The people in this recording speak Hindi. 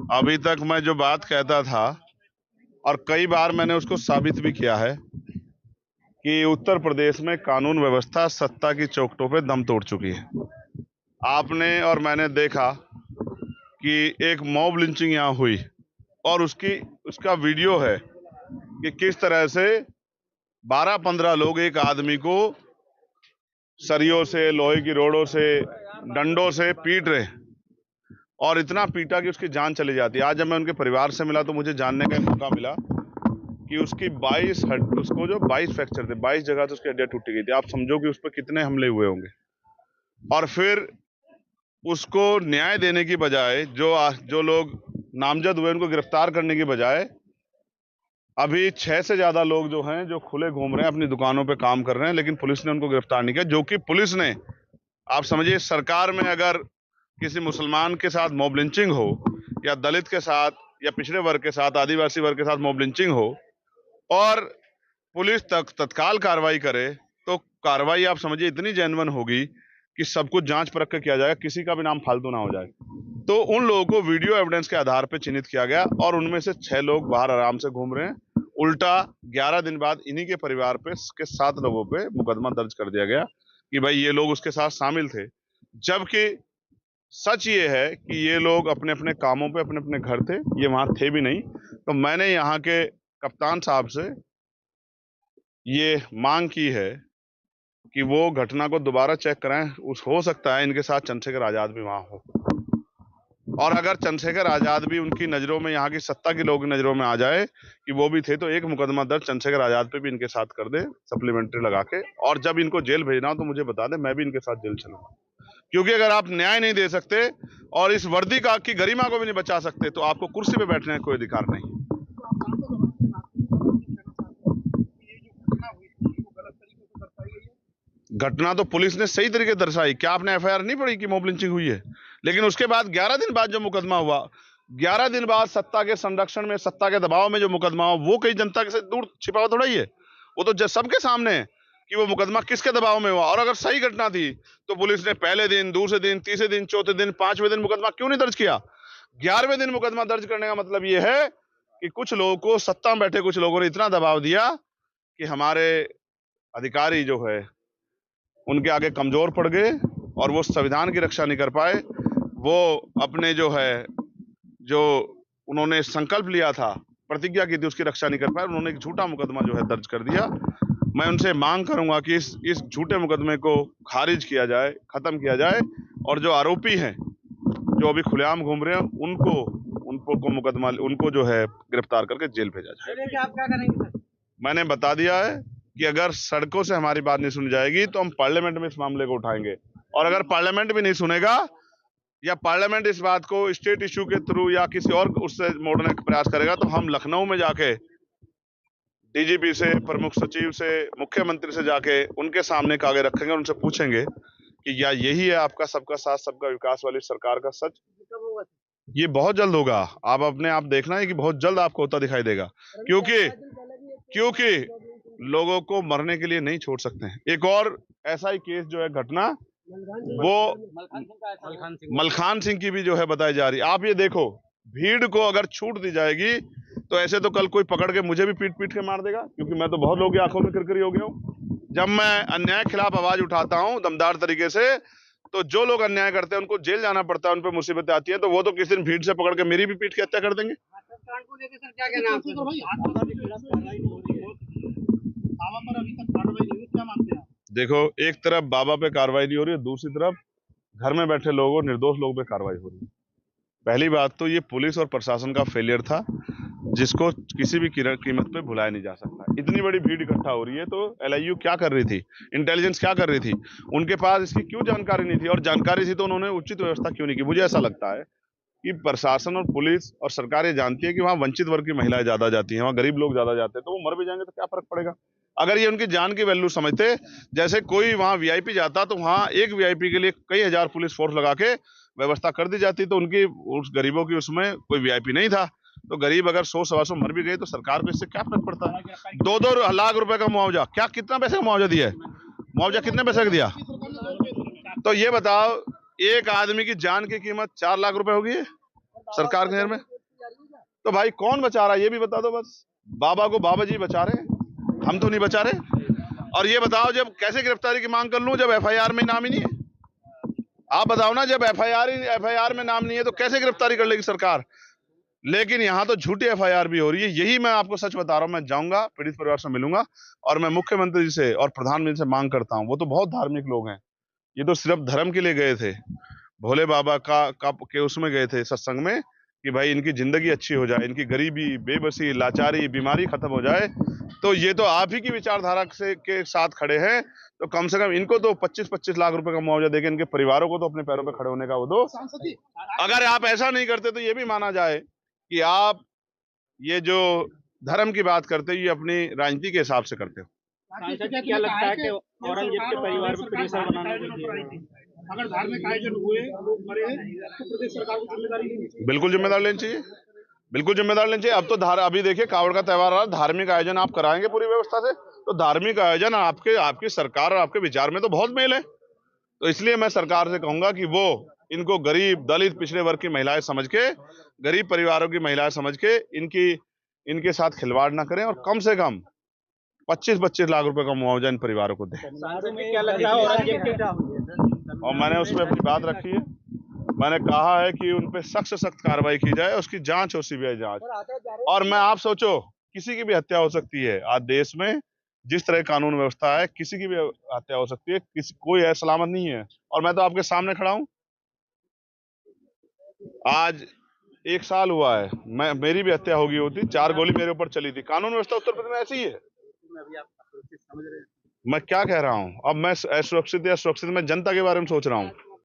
अभी तक मैं जो बात कहता था और कई बार मैंने उसको साबित भी किया है कि उत्तर प्रदेश में कानून व्यवस्था सत्ता की चौखटों पे दम तोड़ चुकी है। आपने और मैंने देखा कि एक मॉब लिंचिंग यहाँ हुई और उसका वीडियो है कि किस तरह से 12-15 लोग एक आदमी को सरियों से, लोहे की रोडों से, डंडों से पीट रहे और इतना पीटा कि उसकी जान चली जाती है। आज जब मैं उनके परिवार से मिला तो मुझे जानने का मौका मिला कि उसकी 22 फ्रैक्चर थे, 22 जगह से उसकी हड्डियां टूटी गई थी। आप समझो कि उस पर कितने हमले हुए होंगे। और फिर उसको न्याय देने की बजाय जो लोग नामजद हुए उनको गिरफ्तार करने की बजाय अभी 6 से ज्यादा लोग जो हैं जो खुले घूम रहे हैं, अपनी दुकानों पे काम कर रहे हैं, लेकिन पुलिस ने उनको गिरफ्तार नहीं किया। जो कि पुलिस ने, आप समझिए, सरकार में अगर किसी मुसलमान के साथ मॉब लिंचिंग हो या दलित के साथ या पिछड़े वर्ग के साथ, आदिवासी वर्ग के साथ मॉब लिंचिंग हो और पुलिस तत्काल कार्रवाई करे तो कार्रवाई आप समझिए इतनी जेन्युइन होगी कि सब कुछ जांच परख कर किया जाएगा, किसी का भी नाम फालतू ना हो जाए। तो उन लोगों को वीडियो एविडेंस के आधार पर चिन्हित किया गया और उनमें से 6 लोग बाहर आराम से घूम रहे हैं। उल्टा 11 दिन बाद इन्हीं के परिवार पे के 7 लोगों पे मुकदमा दर्ज कर दिया गया कि भाई ये लोग उसके साथ शामिल थे, जबकि सच ये है कि ये लोग अपने अपने कामों पे अपने अपने घर थे, ये वहां थे भी नहीं। तो मैंने यहाँ के कप्तान साहब से ये मांग की है कि वो घटना को दोबारा चेक कराएं। हो सकता है इनके साथ चंद्रशेखर आजाद भी वहां हो, और अगर चंद्रशेखर आजाद भी उनकी नजरों में, यहाँ की सत्ता के लोगों की नजरों में आ जाए कि वो भी थे, तो एक मुकदमा दर्ज चंद्रशेखर आजाद पे भी इनके साथ कर दे, सप्लीमेंट्री लगा के। और जब इनको जेल भेजना हो तो मुझे बता दे, मैं भी इनके साथ जेल चलूंगा। क्योंकि अगर आप न्याय नहीं दे सकते और इस वर्दी का की गरिमा को भी नहीं बचा सकते तो आपको कुर्सी पे बैठने का कोई अधिकार नहीं। घटना तो पुलिस ने सही तरीके दर्शाई। क्या आपने एफआईआर नहीं पढ़ी कि मॉब लिंचिंग हुई है? लेकिन उसके बाद 11 दिन बाद जो मुकदमा हुआ, 11 दिन बाद सत्ता के संरक्षण में, सत्ता के दबाव में जो मुकदमा हुआ, वो कई जनता के से दूर छिपा हुआ थोड़ा ही है। वो तो सबके सामने है कि वो मुकदमा किसके दबाव में हुआ। और अगर सही घटना थी तो पुलिस ने पहले दिन, दूसरे दिन, तीसरे दिन, चौथे दिन, 5वें दिन मुकदमा क्यों नहीं दर्ज किया? 11वें दिन मुकदमा दर्ज करने का मतलब ये है कि कुछ लोगों को, सत्ता में बैठे कुछ लोगों ने इतना दबाव दिया कि हमारे अधिकारी जो है उनके आगे कमजोर पड़ गए और वो संविधान की रक्षा नहीं कर पाए। वो अपने जो उन्होंने संकल्प लिया था, प्रतिज्ञा की थी, उसकी रक्षा नहीं कर पाए। उन्होंने एक झूठा मुकदमा जो है दर्ज कर दिया। मैं उनसे मांग करूंगा कि इस झूठे मुकदमे को खारिज किया जाए, खत्म किया जाए, और जो आरोपी हैं जो अभी खुलेआम घूम रहे हैं उनको जो है गिरफ्तार करके जेल भेजा जाए। आप क्या करेंगे? मैंने बता दिया है कि अगर सड़कों से हमारी बात नहीं सुनी जाएगी तो हम पार्लियामेंट में इस मामले को उठाएंगे, और अगर पार्लियामेंट भी नहीं सुनेगा या पार्लियामेंट इस बात को स्टेट इश्यू के थ्रू या किसी और उससे मोड़ने का प्रयास करेगा तो हम लखनऊ में जाके डीजीपी से, प्रमुख सचिव से, मुख्यमंत्री से जाके उनके सामने कागज रखेंगे और उनसे पूछेंगे कि क्या यही है आपका सबका साथ सबका विकास वाली सरकार का सच? ये बहुत जल्द होगा। आप अपने आप देखना है कि बहुत जल्द आपको होता दिखाई देगा, क्योंकि लोगों को मरने के लिए नहीं छोड़ सकते हैं। एक और ऐसा ही केस जो है घटना, वो मलखान सिंह की भी जो है बताई जा रही है। आप ये देखो, भीड़ को अगर छूट दी जाएगी तो ऐसे तो कल कोई पकड़ के मुझे भी पीट पीट के मार देगा, क्योंकि मैं तो बहुत लोगों की आंखों में किरकिरी हो गया हूँ। जब मैं अन्याय के खिलाफ आवाज उठाता हूँ दमदार तरीके से, तो जो लोग अन्याय करते हैं उनको जेल जाना पड़ता है, उन पर मुसीबतें आती है, तो वो तो किसी दिन भीड़ से पकड़ के मेरी भी पीट के हत्या कर देंगे। देखो, एक तरफ बाबा पे कार्रवाई नहीं हो रही है, दूसरी तरफ घर में बैठे लोगों, निर्दोष लोगों पे कार्रवाई हो रही है। पहली बात तो ये पुलिस और प्रशासन का फेलियर था, जिसको किसी भी कीमत पे भुलाया नहीं जा सकता। इतनी बड़ी भीड़ इकट्ठा हो रही है तो एलआईयू क्या कर रही थी, इंटेलिजेंस क्या कर रही थी? उनके पास इसकी क्यों जानकारी नहीं थी? और जानकारी थी तो उन्होंने उचित व्यवस्था क्यों नहीं की? मुझे ऐसा लगता है कि प्रशासन और पुलिस और सरकार ये जानती है कि वहां वंचित वर्ग की महिलाएं ज्यादा जाती हैं, वहां गरीब लोग ज्यादा जाते हैं, तो वो मर भी जाएंगे तो क्या फर्क पड़ेगा? अगर ये उनकी जान की वैल्यू समझते, जैसे कोई वहां वीआईपी जाता तो वहां एक वीआईपी के लिए कई हजार पुलिस फोर्स लगा के व्यवस्था कर दी जाती, तो उनकी, उस गरीबों की उसमें कोई वीआईपी नहीं था। तो गरीब अगर 100-125 मर भी गए तो सरकार को इससे क्या फर्क पड़ता है? 2-2 लाख रुपए का मुआवजा, क्या कितना पैसे का मुआवजा दिया है? मुआवजा कितने पैसे का दिया? तो ये बताओ, एक आदमी की जान की कीमत 4 लाख रुपए होगी सरकार के नजर में। तो भाई कौन बचा रहा है ये भी बता दो बस। बाबा को बाबा जी बचा रहे हैं, हम तो नहीं बचा रहे। और ये बताओ जब कैसे गिरफ्तारी की मांग कर लूं जब एफआईआर में नाम ही नहीं है। आप बताओ ना, जब एफआईआर में नाम नहीं है तो कैसे गिरफ्तारी कर लेगी सरकार। लेकिन यहाँ तो झूठी एफआईआर भी हो रही है। यही मैं आपको सच बता रहा हूँ। मैं जाऊंगा, पीड़ित परिवार से मिलूंगा और मैं मुख्यमंत्री जी से और प्रधानमंत्री से मांग करता हूँ। वो तो बहुत धार्मिक लोग हैं, ये तो सिर्फ धर्म के लिए गए थे, भोले बाबा का के उसमें गए थे सत्संग में, कि भाई इनकी जिंदगी अच्छी हो जाए, इनकी गरीबी, बेबसी, लाचारी, बीमारी खत्म हो जाए। तो ये तो आप ही की विचारधारा से के साथ खड़े हैं। तो कम से कम इनको तो 25-25 लाख रुपए का मुआवजा देके इनके परिवारों को तो अपने पैरों पे खड़े होने का वो दो। अगर आप ऐसा नहीं करते तो ये भी माना जाए कि आप ये जो धर्म की बात करते हो ये अपनी राजनीति के हिसाब से करते हो। क्या लगता है कि औरंगजेब के परिवार पर प्रेशर बनाने के लिए अगर धार्मिक आयोजन हुए, लोग मरे तो प्रदेश सरकार को जिम्मेदारी लेनी चाहिए? बिल्कुल जिम्मेदार लेनी चाहिए, बिल्कुल जिम्मेदार लेनी चाहिए। अब तो अभी देखिए कावड़ का त्योहार आ रहा है, धार्मिक आयोजन आप कराएंगे पूरी व्यवस्था से, तो धार्मिक आयोजन आपकी सरकार और आपके विचार में तो बहुत मेल है। तो इसलिए मैं सरकार से कहूंगा कि वो इनको गरीब, दलित, पिछड़े वर्ग की महिलाएं समझ के, गरीब परिवारों की महिलाएं समझ के इनके साथ खिलवाड़ ना करें और कम से कम 25-25 लाख रुपए का मुआवजा इन परिवारों को दें। क्या लगता है औरंगजेब के और मैंने उसमें अपनी बात रखी है। मैंने कहा है कि उन पे सख्त से सख्त कार्रवाई की जाए, उसकी जांच हो, सीबीआई जांच। और मैं आप सोचो, किसी की भी हत्या हो सकती है आज देश में, जिस तरह कानून व्यवस्था है किसी की भी हत्या हो सकती है, कोई है सलामत नहीं है। और मैं तो आपके सामने खड़ा हूं, आज 1 साल हुआ है, मेरी भी हत्या होगी होती, 4 गोली मेरे ऊपर चली थी। कानून व्यवस्था उत्तर प्रदेश में ऐसी ही है। मैं क्या कह रहा हूं, अब मैं असुरक्षित या सुरक्षित, मैं जनता के बारे में सोच रहा हूं।